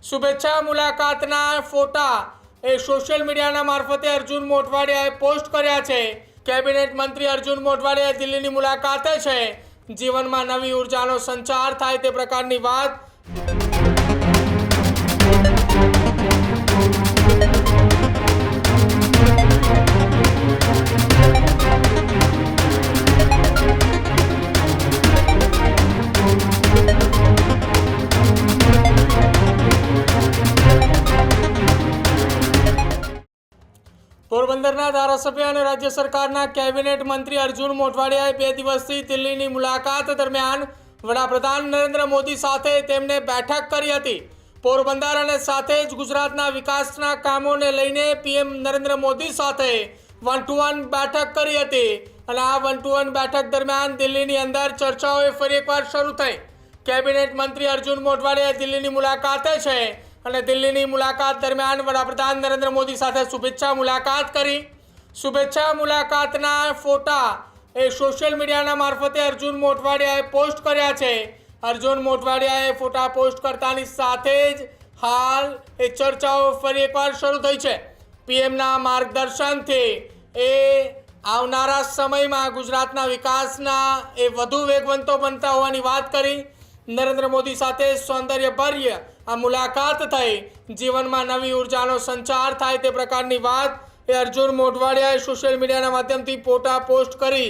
શુભેચ્છા મુલાકાતના ફોટા સોશિયલ મીડિયાના મારફતે અર્જુન મોઢવાડિયાએ પોસ્ટ કર્યા છે। કેબિનેટ મંત્રી અર્જુન મોઢવાડિયા દિલ્હીની મુલાકાતે છે। જીવનમાં નવી ઉર્જાનો સંચાર થાય તે પ્રકારની વાત પોરબંદરના ધારાસભ્ય અને રાજ્ય સરકારના કેબિનેટ મંત્રી અર્જુન મોઢવાડિયાએ 2 દિવસથી દિલ્હીની મુલાકાત દરમિયાન વડાપ્રધાન નરેન્દ્ર મોદી સાથે તેમને બેઠક કરી હતી। પોરબંદર અને સાથે જ ગુજરાતના વિકાસના કામોને લઈને પીએમ નરેન્દ્ર મોદી સાથે 1-to-1 બેઠક કરી હતી અને આ 1-to-1 બેઠક દરમિયાન દિલ્હીની અંદર ચર્ચાઓ ફરી એકવાર શરૂ થઈ। કેબિનેટ મંત્રી અર્જુન મોઢવાડિયા દિલ્હીની મુલાકાતે છે અને દિલ્હીની મુલાકાત દરમિયાન વડાપ્રધાન નરેન્દ્ર મોદી સાથે શુભેચ્છા મુલાકાત કરી। શુભેચ્છા મુલાકાતના ફોટા સોશિયલ મીડિયાના મારફતે અર્જુન મોઢવાડિયાએ પોસ્ટ કર્યા છે। અર્જુન મોઢવાડિયાએ ફોટા પોસ્ટ કરતાની સાથે જ હાલ ચર્ચાઓ ફરી એકવાર શરૂ થઈ છે। પીએમના માર્ગદર્શનથી આવનારા સમયમાં ગુજરાતના વિકાસના વધુ વેગવંતો બનતા હોવાની વાત કરી। નરેન્દ્ર મોદી સાથે સૌંદર્યભર્ય આ મુલાકાત થઈ। જીવનમાં નવી ઉર્જાનો સંચાર થાય તે પ્રકારની વાત અર્જુન મોઢવાડિયાએ સોશિયલ મીડિયાના માધ્યમથી ફોટા પોસ્ટ કરી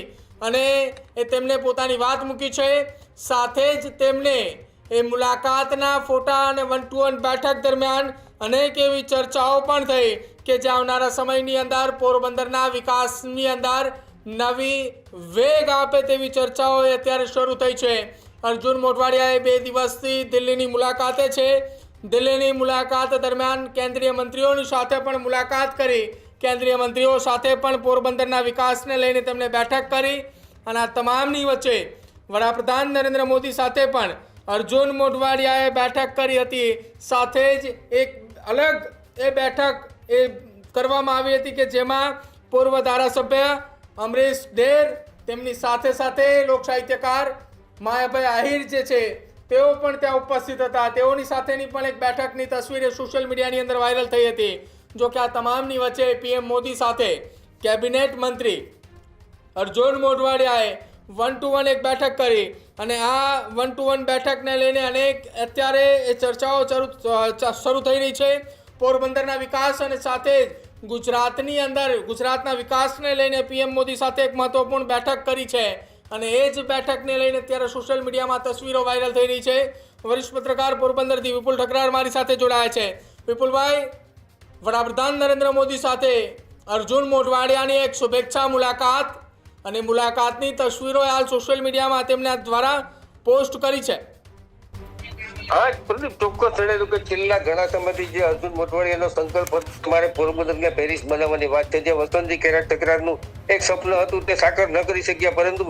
અને તેમને પોતાની વાત મૂકી છે। સાથે જ તેમને મુલાકાતના ફોટા અને 1-to-1 બેઠક દરમિયાન અનેક એવી ચર્ચાઓ પણ થઈ કે જે આવનારા સમયની અંદર પોરબંદરના વિકાસની અંદર નવી વેગ આપે તેવી ચર્ચાઓ અત્યારે શરૂ થઈ છે। અર્જુન મોઢવાડિયાએ 2 દિવસથી દિલ્હીની મુલાકાતે છે। દિલ્હીની મુલાકાત દરમિયાન કેન્દ્રીય મંત્રીઓની સાથે પણ મુલાકાત કરી। કેન્દ્રીય મંત્રીઓ સાથે પણ પોરબંદરના વિકાસને લઈને તેમણે બેઠક કરી અને આ તમામની વચ્ચે વડાપ્રધાન નરેન્દ્ર મોદી સાથે પણ અર્જુન મોઢવાડિયાએ બેઠક કરી હતી। સાથે જ એક અલગ બેઠક કરવામાં આવી હતી કે જેમાં પૂર્વ ધારાસભ્ય અમરીશ ડેર તેમની સાથે સાથે લોક સાહિત્યકાર માયાભાઈ આહિર જે છે તેઓ પણ ત્યાં ઉપસ્થિત હતા। તેઓની સાથેની પણ એક બેઠકની તસવીર સોશિયલ મીડિયાની અંદર વાયરલ થઈ હતી। જો કે આ તમામની વચ્ચે પીએમ મોદી સાથે કેબિનેટ મંત્રી અર્જુન મોઢવાડિયાએ 1-to-1 એક બેઠક કરી અને આ 1-to-1 બેઠકને લઈને અનેક અત્યારે ચર્ચાઓ શરૂ થઈ રહી છે। પોરબંદરના વિકાસ અને સાથે જ ગુજરાતની અંદર ગુજરાતના વિકાસને લઈને પીએમ મોદી સાથે એક મહત્વપૂર્ણ બેઠક કરી છે અને એ જ બેઠકને લઈને અત્યારે સોશિયલ મીડિયામાં તસવીરો વાયરલ થઈ રહી છે। વરિષ્ઠ પત્રકાર પોરબંદરથી વિપુલ ઠકરાર મારી સાથે જોડાયા છે। વિપુલભાઈ, વડાપ્રધાન નરેન્દ્ર મોદી સાથે અર્જુન મોઢવાડિયાની એક શુભેચ્છા મુલાકાત અને મુલાકાતની તસવીરો હાલ સોશિયલ મીડિયામાં તેમના દ્વારા પોસ્ટ કરી છે। હા, પ્રદીપ, ચોક્કસ જણાવ્યું કે છેલ્લા ઘણા સમયથી જે અર્જુન મોઢવાડિયાનો સંકલ્પ મારે પોરબંદરને પેરિસ બનાવવાની વાત છે, જે વસંતજી કેરાટ તકરારનું એક સપનું હતું તે સાકાર ન કરી શક્યા, પરંતુ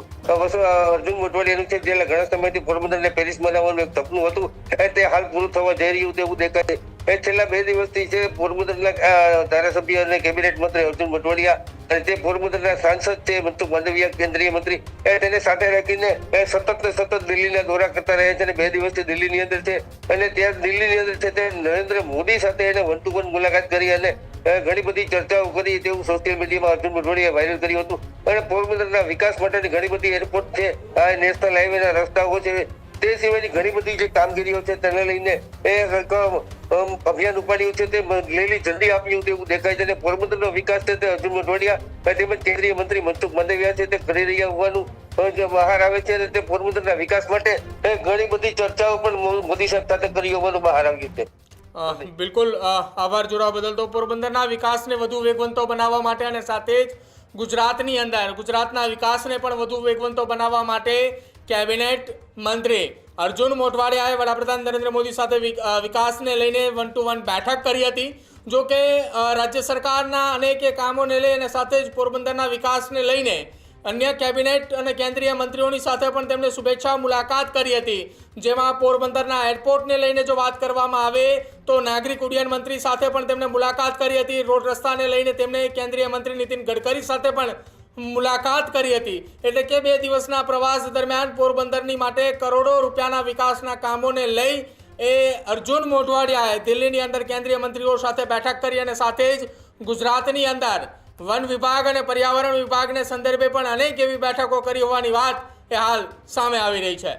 અર્જુન મોઢવાડિયાનું છે છેલ્લા ઘણા સમયથી પોરબંદરને પેરિસ બનાવવાનું એક સપનું હતું તે હાલ પૂરું થવા જઈ રહ્યું તેવું દેખાય છે। છેલ્લા 2 દિવસથી છે પોરબંદરના ધારાસભ્ય અને કેબિનેટ મંત્રી અર્જુન મોઢવાડિયા અને જે પોરબંદરના સાંસદ છે મનસુખ માંડવિયા કેન્દ્રીય મંત્રી તેને સાથે રાખીને સતત દિલ્હીના દોરા કરતા રહ્યા છે અને 2 દિવસથી દિલ્હીની અંદર છે અને ત્યાં દિલ્હીની અંદર છે તે નરેન્દ્ર મોદી સાથે એને 1-to-1 મુલાકાત કરી અને ઘણી બધી ચર્ચાઓ કરી તેવું સોશિયલ મીડિયામાં અર્જુન મોઢવાડિયાએ વાયરલ કર્યું હતું અને પોરબંદરના વિકાસ માટેની ઘણી બધી એરપોર્ટ છે, નેશનલ હાઈવેના રસ્તાઓ છે, તે સિવાયની ઘણી બધી જે કામગીરીઓ છે તેને લઈને અભિયાન ઉપાડ્યું છે, તે લીલી ઝંડી આપ્યું તેવું દેખાય છે અને પોરબંદરનો વિકાસ છે તે અર્જુન મોઢવાડિયા તેમજ કેન્દ્રીય મંત્રી મનસુખ માંડવિયા છે તે કરી રહ્યા હોવાનું બહાર આવે છે અને તે પોરબંદરના વિકાસ માટે ઘણી બધી ચર્ચાઓ પણ મોદી સાહેબ સાથે કરી હોવાનું બહાર આવ્યું છે। બિલકુલ, આભાર જોડાવા બદલ। તો પોરબંદરના વિકાસને વધુ વેગવંતો બનાવવા માટે અને સાથે જ ગુજરાતની અંદર ગુજરાતના વિકાસને પણ વધુ વેગવંતો બનાવવા માટે કેબિનેટ મંત્રી અર્જુન મોઢવાડિયાએ વડાપ્રધાન નરેન્દ્ર મોદી સાથે વિકાસને લઈને 1-to-1 બેઠક કરી હતી। જો કે રાજ્ય સરકારના અનેક કામોને લઈને સાથે જ પોરબંદરના વિકાસને લઈને અન્ય કેબિનેટ અને કેન્દ્રીય મંત્રીઓની સાથે પણ તેમણે શુભેચ્છા મુલાકાત કરી હતી, જેમાં પોરબંદરના એરપોર્ટને લઈને જો વાત કરવામાં આવે તો નાગરિક ઉડ્ડયન મંત્રી સાથે પણ તેમણે મુલાકાત કરી હતી। રોડ રસ્તાને લઈને તેમણે કેન્દ્રીય મંત્રી નીતિન ગડકરી સાથે પણ મુલાકાત કરી હતી। એટલે કે 2 દિવસના પ્રવાસ દરમિયાન પોરબંદરની માટે કરોડો રૂપિયાના વિકાસના કામોને લઈ એ અર્જુન મોઢવાડિયાએ દિલ્હીની અંદર કેન્દ્રીય મંત્રીઓ સાથે બેઠક કરી અને સાથે જ ગુજરાતની અંદર વન વિભાગ અને પર્યાવરણ વિભાગને સંદર્ભે પણ અનેક એવી બેઠકો કરી હોવાની વાત એ હાલ સામે આવી રહી છે.